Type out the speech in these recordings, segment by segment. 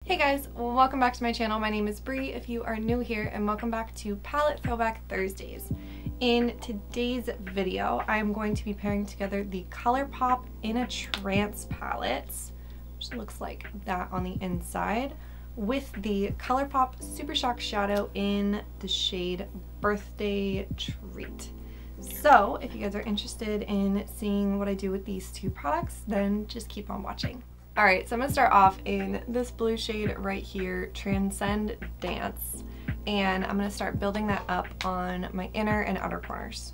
Hey guys, welcome back to my channel. My name is Bree if you are new here, and welcome back to Palette Throwback Thursdays. In today's video, I'm going to be pairing together the Colourpop In a Trance palette, which looks like that on the inside, with the Colourpop Super Shock Shadow in the shade Birthday Treat. So if you guys are interested in seeing what I do with these two products, then just keep on watching. Alright, so I'm going to start off in this blue shade right here, Transcend Dance, and I'm going to start building that up on my inner and outer corners.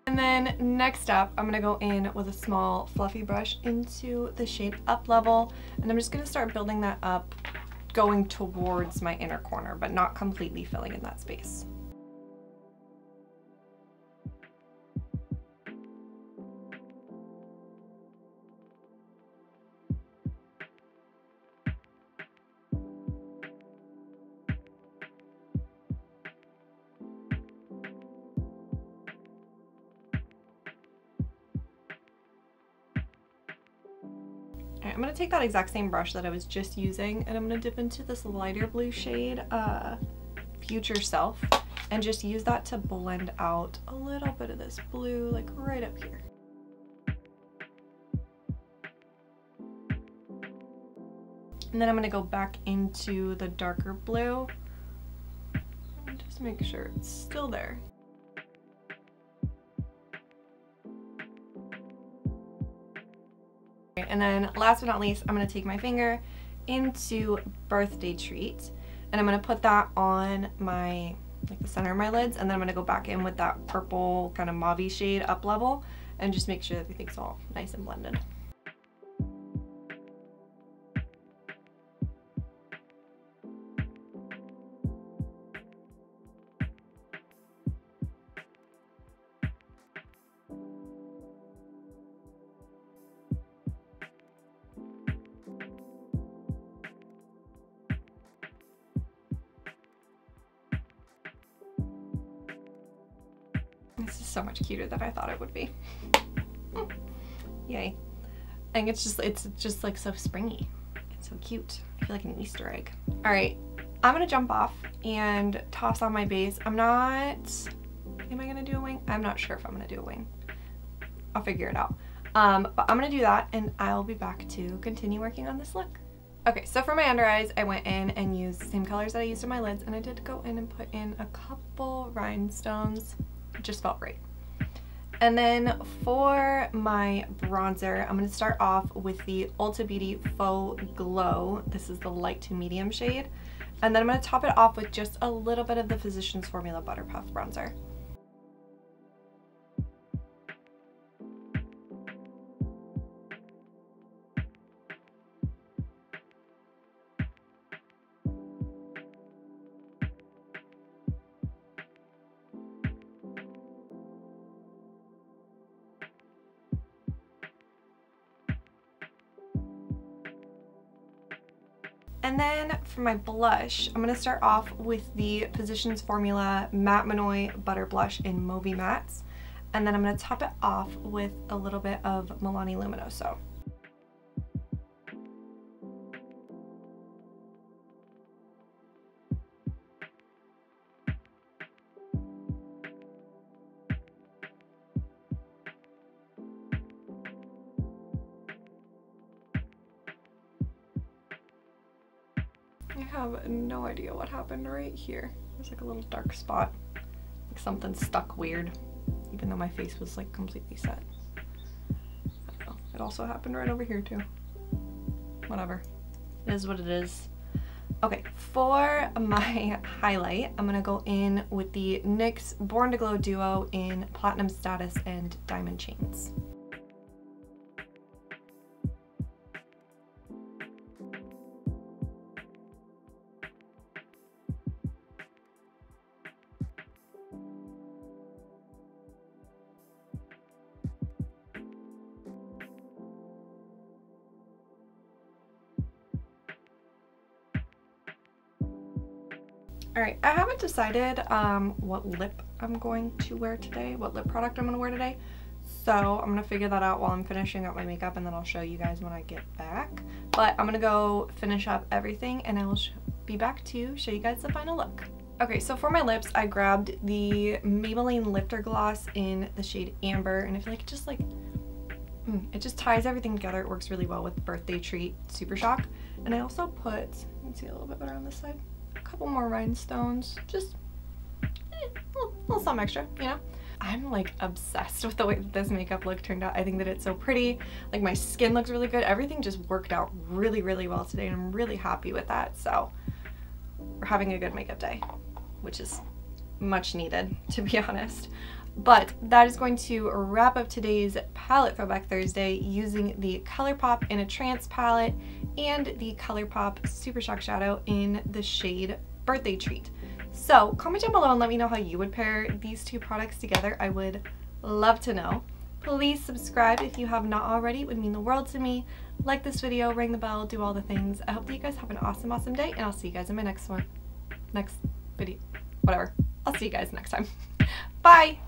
And then next up, I'm going to go in with a small fluffy brush into the shade Up Level, and I'm just going to start building that up, going towards my inner corner, but not completely filling in that space. I'm going to take that exact same brush that I was just using, and I'm going to dip into this lighter blue shade, Future Self, and just use that to blend out a little bit of this blue, like right up here. And then I'm going to go back into the darker blue and just make sure it's still there. And then last but not least, I'm going to take my finger into Birthday Treat, and I'm going to put that on my, like the center of my lids, and then I'm going to go back in with that purple kind of mauvey shade Up Level and just make sure that everything's all nice and blended. This is so much cuter than I thought it would be. Yay. I think it's just like so springy. It's so cute. I feel like an Easter egg. All right, I'm gonna jump off and toss on my base. Am I gonna do a wing? I'm not sure if I'm gonna do a wing. I'll figure it out. But I'm gonna do that, and I'll be back to continue working on this look. Okay, so for my under eyes, I went in and used the same colors that I used in my lids, and I did go in and put in a couple rhinestones. It just felt right. And then for my bronzer, I'm going to start off with the Ulta Beauty Faux Glow. This is the light to medium shade. And then I'm going to top it off with just a little bit of the Physicians Formula Butter Puff bronzer. And then for my blush, I'm going to start off with the Physicians Formula Matte Monoi Butter Blush in Mauvey Mattes. And then I'm going to top it off with a little bit of Milani Luminoso. I have no idea what happened right here. There's like a little dark spot, like something stuck weird, even though my face was like completely set. I don't know. It also happened right over here too. Whatever. It is what it is. Okay, for my highlight, I'm gonna go in with the NYX Born to Glow Duo in Platinum Status and Diamond Chains. Alright, I haven't decided what lip I'm going to wear today, what lip product I'm going to wear today. So I'm going to figure that out while I'm finishing up my makeup, and then I'll show you guys when I get back. But I'm going to go finish up everything and I will be back to show you guys the final look. Okay, so for my lips, I grabbed the Maybelline Lifter Gloss in the shade Amber, and I feel like it just it just ties everything together. It works really well with Birthday Treat Super Shock. And I also put, you can see a little bit better on this side, a couple more rhinestones, just a little something extra, you know? I'm like obsessed with the way that this makeup look turned out. I think that it's so pretty. Like my skin looks really good. Everything just worked out really, really well today, and I'm really happy with that. So we're having a good makeup day, which is much needed, to be honest. But that is going to wrap up today's Palette Throwback Thursday using the Colourpop in a Trance palette and the Colourpop Super Shock Shadow in the shade Birthday Treat. So comment down below and let me know how you would pair these two products together. I would love to know. Please subscribe if you have not already. It would mean the world to me. Like this video, ring the bell, do all the things. I hope that you guys have an awesome, awesome day, and I'll see you guys in my next video. Whatever. I'll see you guys next time. Bye!